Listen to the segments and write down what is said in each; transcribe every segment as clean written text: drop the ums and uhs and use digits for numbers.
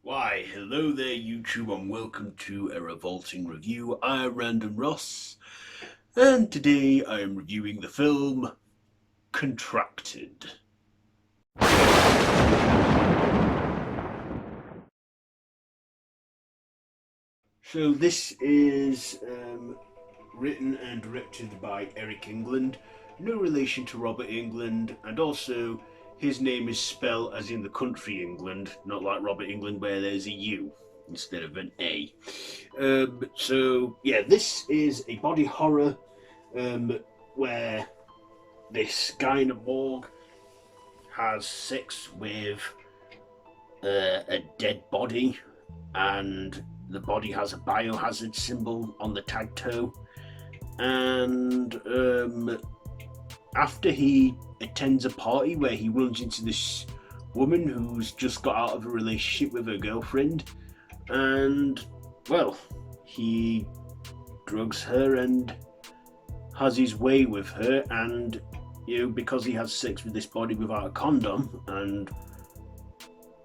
Why, hello there YouTube and welcome to a Revolting review. I'm Random Ross and today I am reviewing the film Contracted. So this is written and directed by Eric England, no relation to Robert England, and also his name is spelled as in the country England, not like Robert England where there's a U instead of an A. So yeah, this is a body horror where this guy in a morgue has sex with a dead body, and the body has a biohazard symbol on the tag toe. And after he attends a party where he runs into this woman who's just got out of a relationship with her girlfriend, and well, he drugs her and has his way with her, and because he has sex with this body without a condom and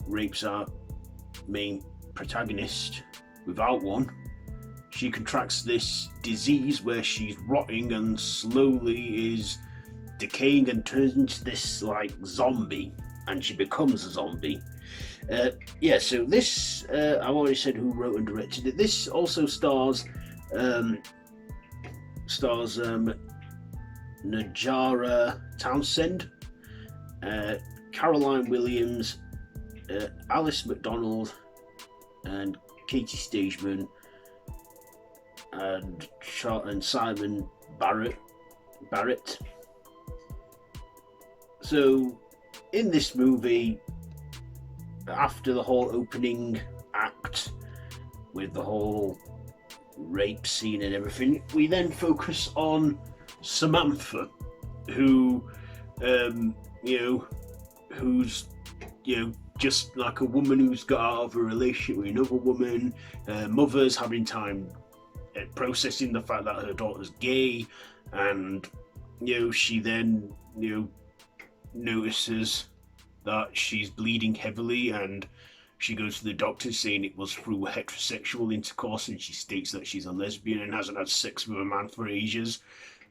rapes our main protagonist without one, she contracts this disease where she's rotting and slowly is decaying and turns into this like zombie, and she becomes a zombie. So this I've already said who wrote and directed it. This also stars Najarra Townsend, Caroline Williams, Alice McDonald, and Katie Stageman, and Simon Barrett. So, in this movie, after the whole opening act with the whole rape scene and everything, we then focus on Samantha, who, who's, just like a woman who's got out of a relationship with another woman. Mother's having time processing the fact that her daughter's gay, and she then notices that she's bleeding heavily, and she goes to the doctor saying it was through heterosexual intercourse, and she states that she's a lesbian and hasn't had sex with a man for ages.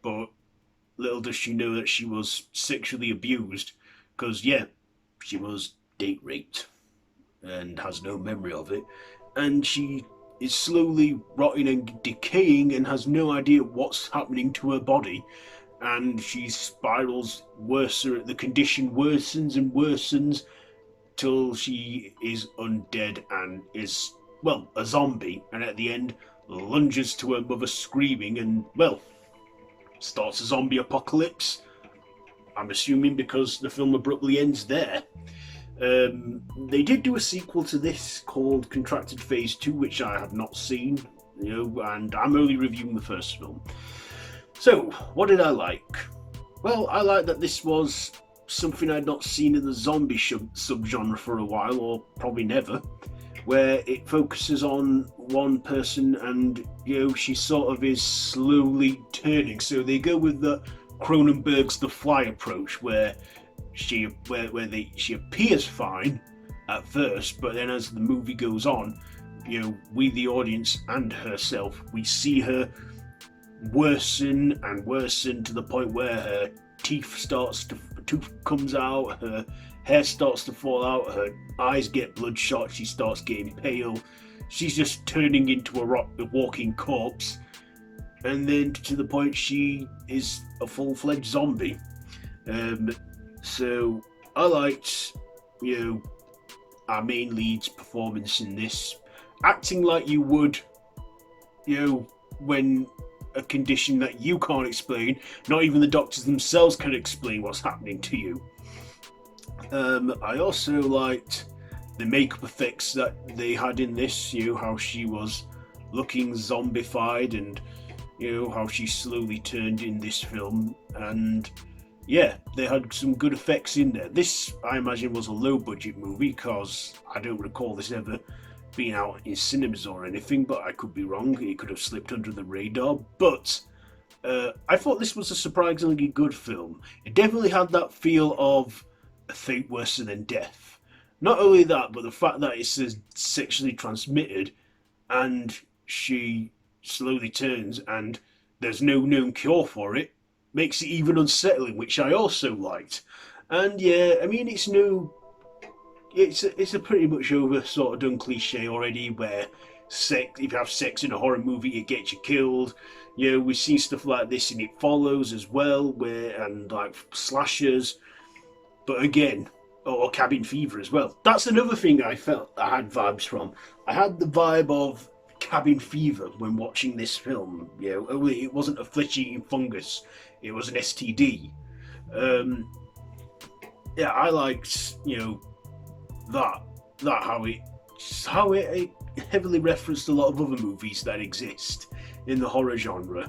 But little does she know that she was sexually abused, because she was date raped and has no memory of it, and she is slowly rotting and decaying and has no idea what's happening to her body, and she spirals worse. The condition worsens and worsens till she is undead and is, a zombie, and at the end lunges to her mother screaming and, starts a zombie apocalypse. I'm assuming because the film abruptly ends there. They did do a sequel to this called Contracted Phase 2, which I have not seen, and I'm only reviewing the first film. So, what did I like? Well, I like that this was something I'd not seen in the zombie subgenre for a while, or probably never, where it focuses on one person and, she sort of is slowly turning. So they go with the Cronenberg's The Fly approach, where she appears fine at first, but then as the movie goes on, we the audience and herself, we see her worsen and worsen to the point where her tooth comes out, her hair starts to fall out, her eyes get bloodshot, she starts getting pale, she's just turning into a walking corpse, and then to the point she is a full-fledged zombie. So I liked, our main lead's performance in this, acting like you would, when a condition that you can't explain, not even the doctors themselves can explain what's happening to you. I also liked the makeup effects that they had in this, how she was looking zombified, and how she slowly turned in this film, and they had some good effects in there. This, I imagine, was a low-budget movie, because I don't recall this ever being out in cinemas or anything, but I could be wrong. It could have slipped under the radar. But I thought this was a surprisingly good film. It definitely had that feel of a fate worse than death. Not only that, but the fact that it's sexually transmitted and she slowly turns and there's no known cure for it makes it even unsettling, which I also liked. And yeah, I mean, it's a pretty much over sort of done cliche already where sex, if you have sex in a horror movie, it gets you killed. You know, we've seen stuff like this in It Follows as well, where and like slashers. But again, or Cabin Fever as well. That's another thing I felt I had vibes from. I had the vibe of Cabin Fever when watching this film. You know, only it wasn't a flesh-eating fungus; it was an STD. Um, yeah, I liked that that how it heavily referenced a lot of other movies that exist in the horror genre.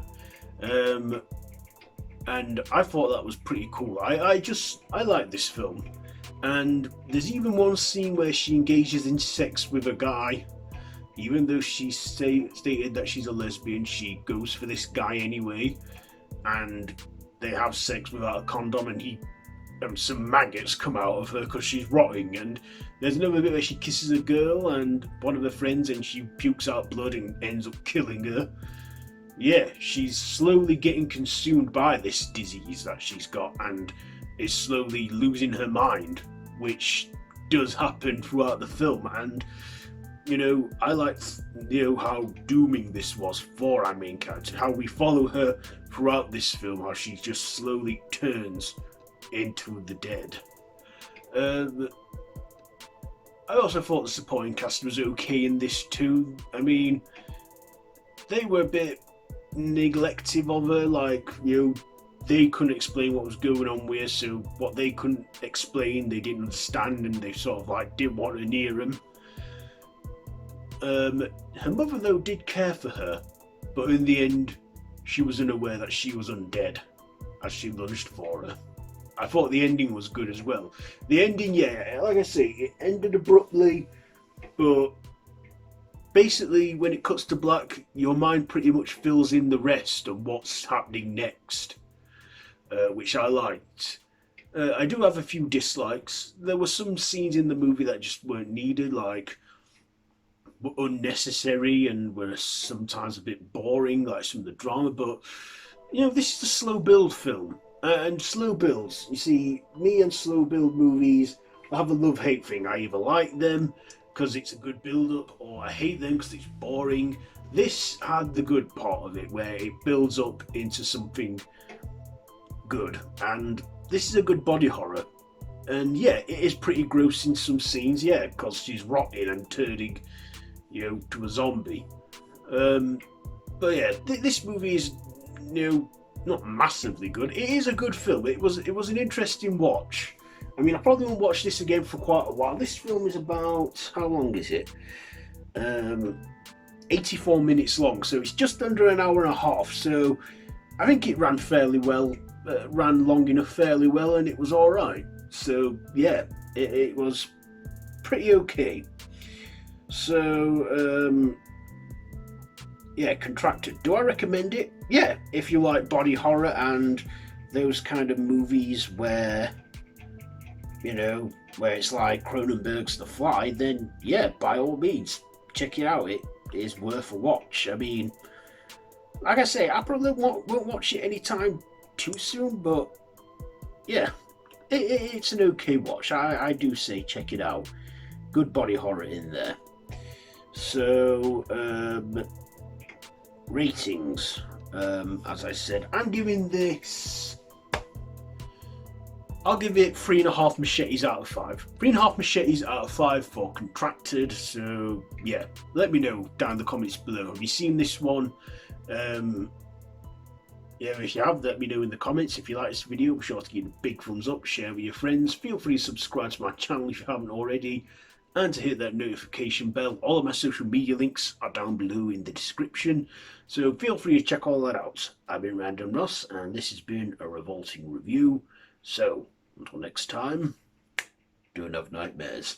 Um, and I thought that was pretty cool. I like this film, and there's even one scene where she engages in sex with a guy, even though stated that she's a lesbian. She goes for this guy anyway, and they have sex without a condom, and some maggots come out of her because she's rotting. And there's another bit where she kisses a girl and one of her friends, and she pukes out blood and ends up killing her. Yeah, she's slowly getting consumed by this disease that she's got and is slowly losing her mind, which does happen throughout the film. And I liked how dooming this was for our main character, how we follow her throughout this film, how she just slowly turns into the dead. I also thought the supporting cast was okay in this too. I mean, they were a bit neglective of her, like, they couldn't explain what was going on with her, so what they couldn't explain, they didn't understand, and they sort of like didn't want to near him. Her mother, though, did care for her, but in the end, she was unaware that she was undead as she lunged for her. I thought the ending was good as well. The ending, yeah, like I say, it ended abruptly, but basically, when it cuts to black, your mind pretty much fills in the rest of what's happening next, which I liked. I do have a few dislikes. There were some scenes in the movie that just weren't needed, like were unnecessary and were sometimes a bit boring, like some of the drama. But this is a slow build film, and slow builds. You see, me and slow build movies, I have a love-hate thing. I either like them because it's a good build-up, or I hate them because it's boring. This had the good part of it, where it builds up into something good, and this is a good body horror. And yeah, it is pretty gross in some scenes, yeah, because she's rotting and turning, to a zombie. But yeah, this movie is, not massively good. It is a good film. It was an interesting watch. I mean, I probably won't watch this again for quite a while. This film is about, how long is it? 84 minutes long, so it's just under an hour and a half. So I think it ran fairly well, ran long enough fairly well, and it was all right. So yeah, it was pretty okay. So yeah, Contracted. Do I recommend it? Yeah, if you like body horror and those kind of movies where where it's like Cronenberg's The Fly, then yeah, by all means, check it out. It is worth a watch. I mean, like I say, I probably won't watch it anytime too soon, but yeah, it's an okay watch. I do say check it out. Good body horror in there. So, ratings. As I said, I'm giving this, I'll give it 3.5 machetes out of 5. 3.5 machetes out of 5 for Contracted. So yeah, let me know down in the comments below. Have you seen this one? Yeah, if you have, let me know in the comments. If you like this video, be sure to give it a big thumbs up, share with your friends. Feel free to subscribe to my channel if you haven't already, and to hit that notification bell. All of my social media links are down below in the description, so feel free to check all that out. I've been Random Ross, and this has been a Revolting review. So, until next time, don't have nightmares.